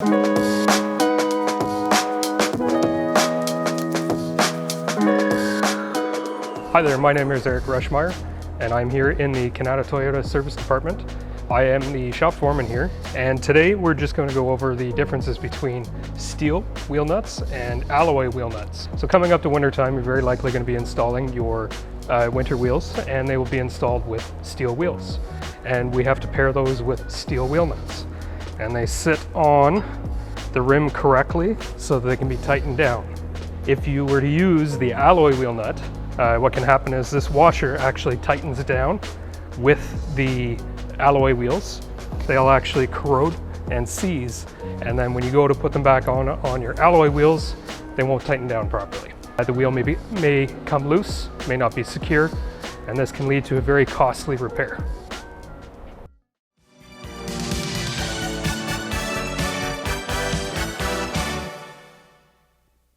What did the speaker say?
Hi there, my name is Ruschmeier, and I'm here in the Kanata Toyota service department. I am the shop foreman here, and today we're just going to go over the differences between steel wheel nuts and alloy wheel nuts. So coming up to winter time, you're very likely going to be installing your winter wheels, and they will be installed with steel wheels. And we have to pair those with steel wheel nuts. And they sit on the rim correctly so that they can be tightened down. If you were to use the alloy wheel nut, what can happen is this washer actually tightens down with the alloy wheels. They'll actually corrode and seize, and then when you go to put them back on your alloy wheels, they won't tighten down properly. The wheel may come loose, may not be secure, and this can lead to a very costly repair.